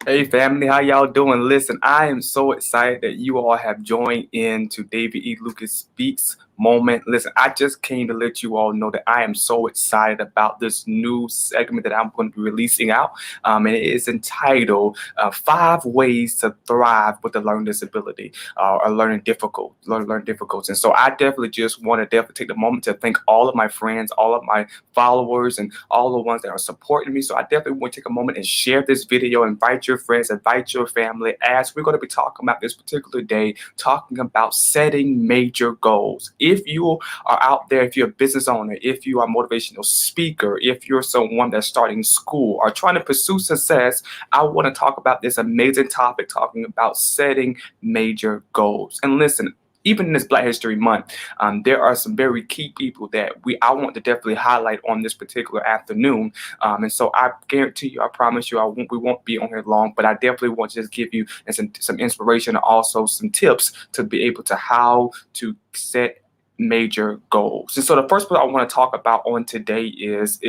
Hey family, how y'all doing? Listen, I am so excited that you all have joined in to David E. Lucas Speaks moment. Listen, I just came to let you all know that I am so excited about this new segment that I'm going to be releasing out. And it is entitled 5 Ways to Thrive with a Learning Disability or learning difficulties. And so I definitely just want to definitely take the moment to thank all of my friends, all of my followers, and all the ones that are supporting me. So I definitely want to take a moment and share this video, invite your friends, invite your family, as we're going to be talking about this particular day, talking about setting major goals. If you are out there, if you're a business owner, if you are a motivational speaker, if you're someone that's starting school or trying to pursue success, I want to talk about this amazing topic, talking about setting major goals. And listen, even in this Black History Month, there are some very key people that I want to definitely highlight on this particular afternoon. And so I guarantee you, I promise you, we won't be on here long, but I definitely want to just give you some inspiration and also some tips to be able to how to set major goals. And so the first one I want to talk about on today is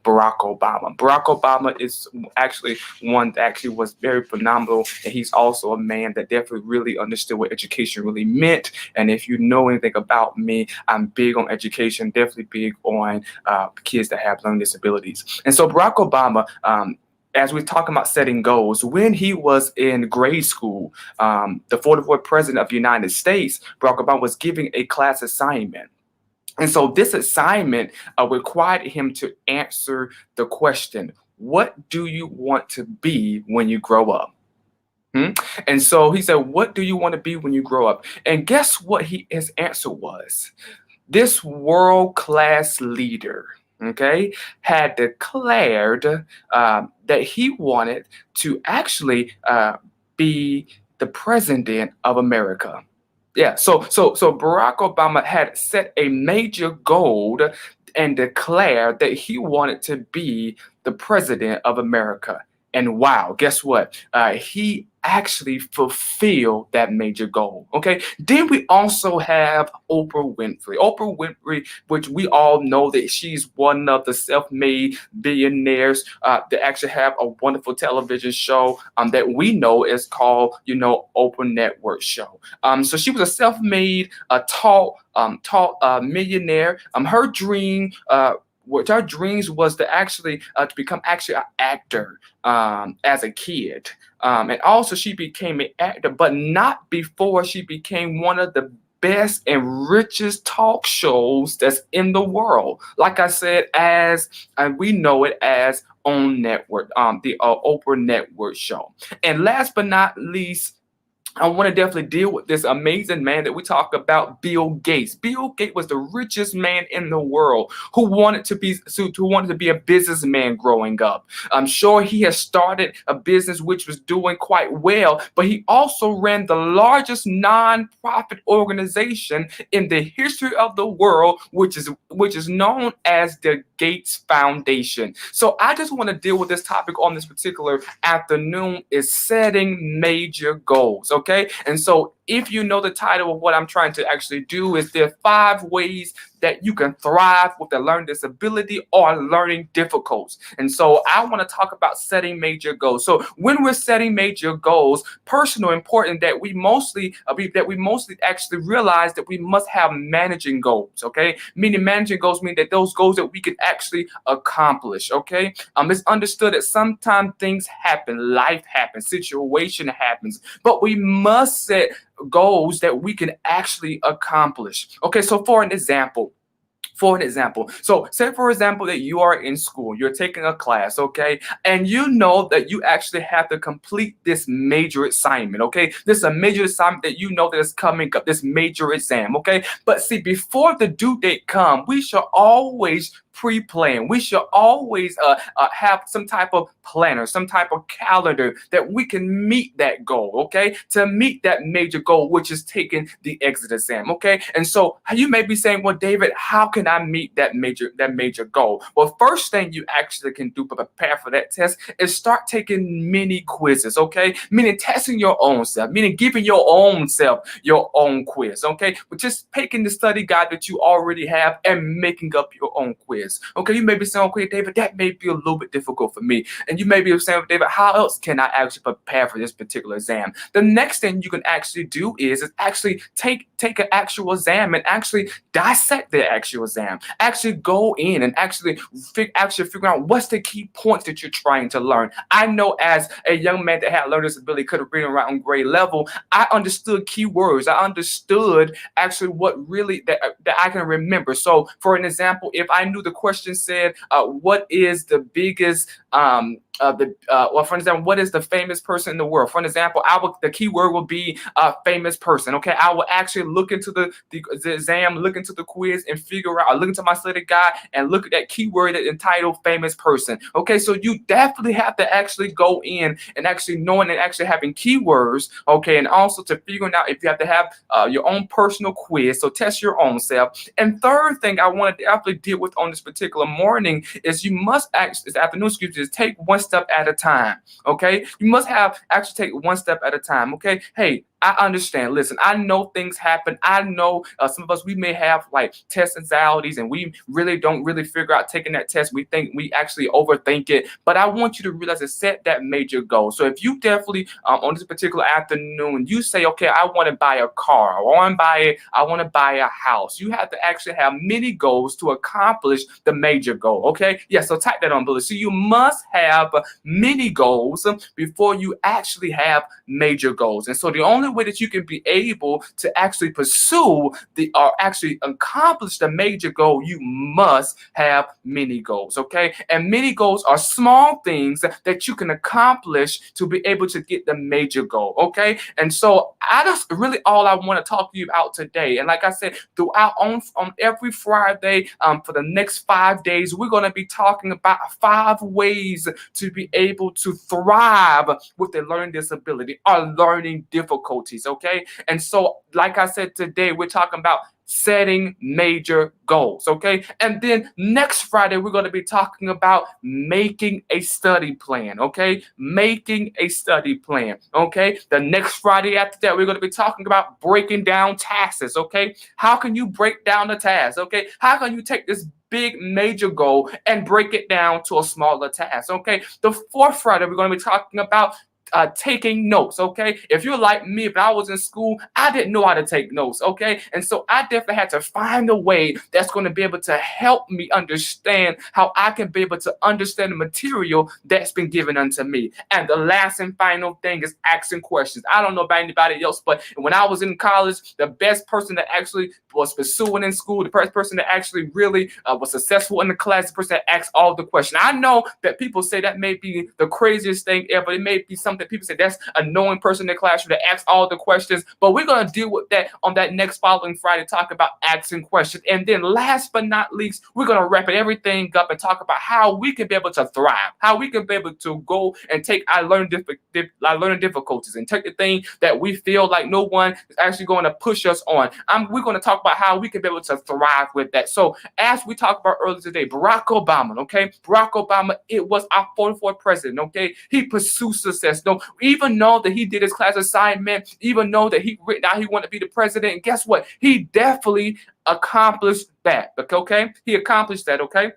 Barack Obama. Barack Obama is actually one that actually was very phenomenal, and he's also a man that definitely really understood what education really meant. And if you know anything about me, I'm big on education, definitely big on kids that have learning disabilities. And so Barack Obama, as we're talking about setting goals, when he was in grade school, the 44th president of the United States, Barack Obama, was giving a class assignment. And so this assignment required him to answer the question, what do you want to be when you grow up? And so he said, what do you want to be when you grow up? And guess what his answer was? This world-class leader, okay, had declared that he wanted to actually be the president of America. Yeah, so Barack Obama had set a major goal and declared that he wanted to be the president of America. And wow, guess what? He actually fulfilled that major goal. Okay. Then we also have Oprah Winfrey. Oprah Winfrey, which we all know that she's one of the self-made billionaires that actually have a wonderful television show that we know is called, Oprah Network Show. So she was a self-made, taught millionaire. Her dream. Which our dreams was to become an actor as a kid. And also she became an actor, but not before she became one of the best and richest talk shows that's in the world. Like I said, we know it as OWN Network, the Oprah Network Show. And last but not least, I want to definitely deal with this amazing man that we talk about, Bill Gates. Bill Gates was the richest man in the world who wanted to be a businessman growing up. I'm sure he has started a business which was doing quite well, but he also ran the largest nonprofit organization in the history of the world, which is known as the Gates Foundation. So I just want to deal with this topic on this particular afternoon, is setting major goals. Okay, and so if you know the title of what I'm trying to actually do, is there 5 ways that you can thrive with a learning disability or learning difficulties. And so I want to talk about setting major goals. So when we're setting major goals, personal, important, that we mostly actually realize that we must have managing goals. Okay, meaning managing goals mean that those goals that we can actually accomplish. Okay, it's understood that sometimes things happen, life happens, situation happens, but we must set goals that we can actually accomplish. Okay, so for an example, so say for example that you are in school, you're taking a class, okay, and you know that you actually have to complete this major assignment, okay, this is a major assignment that you know that is coming up, this major exam, okay, but see, before the due date comes, we should always pre-plan. We should always have some type of planner, some type of calendar that we can meet that goal, okay? To meet that major goal, which is taking the exit exam, okay? And so you may be saying, well, David, how can I meet that major goal? Well, first thing you actually can do to prepare for that test is start taking mini quizzes, okay? Meaning testing your own self, meaning giving your own self your own quiz, okay? But just taking the study guide that you already have and making up your own quiz. quiz. Okay, you may be saying, okay, David, that may be a little bit difficult for me. And you may be saying, David, how else can I actually prepare for this particular exam? The next thing you can actually do is actually take an actual exam and actually dissect the actual exam. Actually go in and actually figure out what's the key points that you're trying to learn. I know as a young man that had learning disability, could have read and write on grade level, I understood keywords. I understood actually what really that I can remember. So for an example, if I knew the question said, what is the biggest well, for example, what is the famous person in the world? For an example, the keyword will be famous person. Okay, I will actually look into the exam, look into the quiz, and figure out. Look into my study guide and look at that keyword that entitled famous person. Okay, so you definitely have to actually go in and actually knowing and actually having keywords. Okay, and also to figuring out if you have to have your own personal quiz. So test your own self. And third thing I want to definitely deal with on this particular morning is you must actually, this afternoon, excuse me, is take one step at a time. Okay, you must actually take one step at a time. Okay, hey, I understand. Listen, I know things happen. I know some of us, we may have like test anxieties and we really don't really figure out taking that test. We think we actually overthink it. But I want you to realize to set that major goal. So if you definitely on this particular afternoon, you say, okay, I want to buy a car. I want to buy a house. You have to actually have many goals to accomplish the major goal. Okay. Yeah. So type that on below. So you must have many goals before you actually have major goals. And so the only way that you can be able to actually pursue or actually accomplish the major goal, you must have many goals. Okay, and many goals are small things that you can accomplish to be able to get the major goal. Okay, and so that's really all I want to talk to you about today. And like I said, throughout on every Friday for the next 5 days, we're going to be talking about 5 ways to be able to thrive with a learning disability or learning difficulties. Okay, and so like I said, today we're talking about setting major goals. Okay, and then next Friday we're going to be talking about making a study plan. Okay, making a study plan. Okay, the next Friday after that we're going to be talking about breaking down tasks. Okay, how can you break down the task? Okay, how can you take this big major goal and break it down to a smaller task? Okay, the fourth Friday we're going to be talking about taking notes. Okay, if you're like me, if I was in school, I didn't know how to take notes. Okay, and so I definitely had to find a way that's going to be able to help me understand how I can be able to understand the material that's been given unto me. And the last and final thing is asking questions. I don't know about anybody else, but when I was in college, the best person that actually was pursuing in school, the first person that actually really was successful in the class, the person that asked all the questions. I know that people say that may be the craziest thing ever. It may be something people say that's a knowing person in the classroom that asks all the questions, but we're going to deal with that on that next following Friday, talk about asking questions. And then last but not least, we're going to wrap everything up and talk about how we can be able to thrive, how we can be able to go and take our learning difficulties and take the thing that we feel like no one is actually going to push us on. We're going to talk about how we can be able to thrive with that. So as we talked about earlier today, Barack Obama, okay, Barack Obama, it was our 44th president, okay, he pursued success. No, even though that he did his class assignment, even though that he written out he wanted to be the president, and guess what? He definitely accomplished that. Okay, he accomplished that. Okay.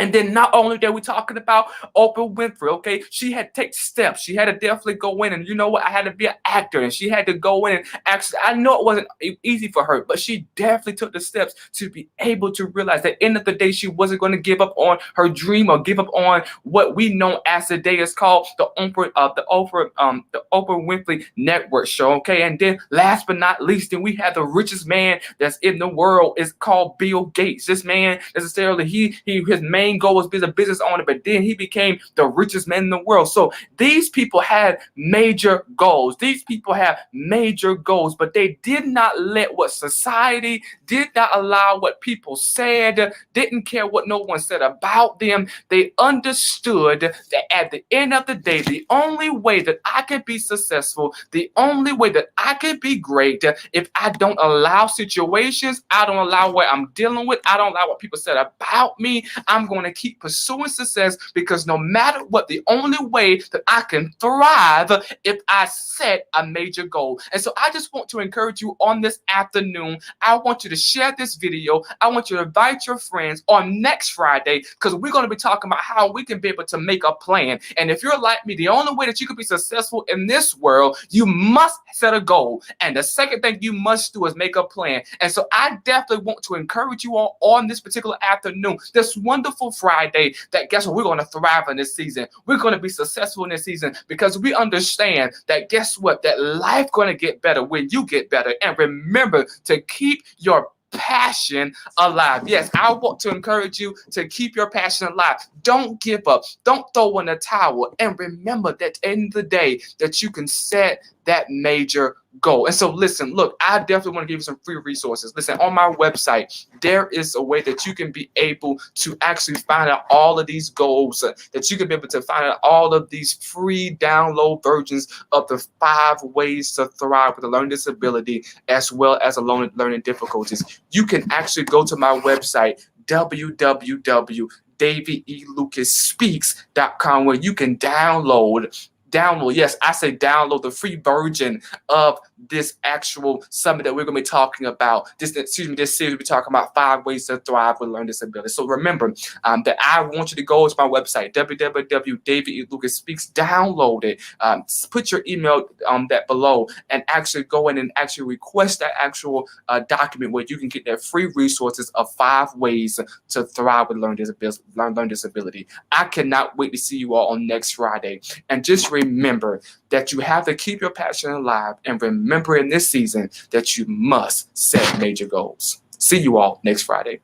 And then not only that, we're talking about Oprah Winfrey, okay? She had to take steps. She had to definitely go in and, you know what, I had to be an actor. And she had to go in and actually, I know it wasn't easy for her, but she definitely took the steps to be able to realize that at the end of the day, she wasn't going to give up on her dream or give up on what we know as today is called the Oprah Winfrey Network show, okay? And then last but not least, then we have the richest man that's in the world is called Bill Gates. This man necessarily, his main goal was being a business owner, but then he became the richest man in the world. So these people had major goals. These people have major goals, but they did not let what society, did not allow what people said, didn't care what no one said about them. They understood that at the end of the day, the only way that I can be successful, the only way that I can be great, if I don't allow situations, I don't allow what I'm dealing with, I don't allow what people said about me, I'm going going to keep pursuing success, because no matter what, the only way that I can thrive if I set a major goal. And so I just want to encourage you on this afternoon. I want you to share this video. I want you to invite your friends on next Friday, because we're going to be talking about how we can be able to make a plan. And if you're like me, the only way that you can be successful in this world, you must set a goal. And the second thing you must do is make a plan. And so I definitely want to encourage you all on this particular afternoon, this wonderful Friday, that guess what? We're going to thrive in this season. We're going to be successful in this season, because we understand that guess what? That life going to get better when you get better. And remember to keep your passion alive. Yes, I want to encourage you to keep your passion alive. Don't give up. Don't throw in the towel. And remember that at the end of the day, that you can set that major goal. And so listen, look, I definitely want to give you some free resources. Listen, on my website, there is a way that you can be able to actually find out all of these goals, that you can be able to find out all of these free download versions of the 5 ways to thrive with a learning disability as well as a learning difficulties. You can actually go to my website, www.DavidELucasSpeaks.com, where you can download, yes, I say download the free version of this actual summit that we're going to be talking about. This series we'll be talking about 5 ways to thrive with learning disability. So remember that I want you to go to my website, www.DavidELucasSpeaks, download it, put your email that below, and actually go in and actually request that actual document where you can get that free resources of 5 ways to thrive with learning disability. I cannot wait to see you all on next Friday. And just remember that you have to keep your passion alive, and remember in this season that you must set major goals. See you all next Friday.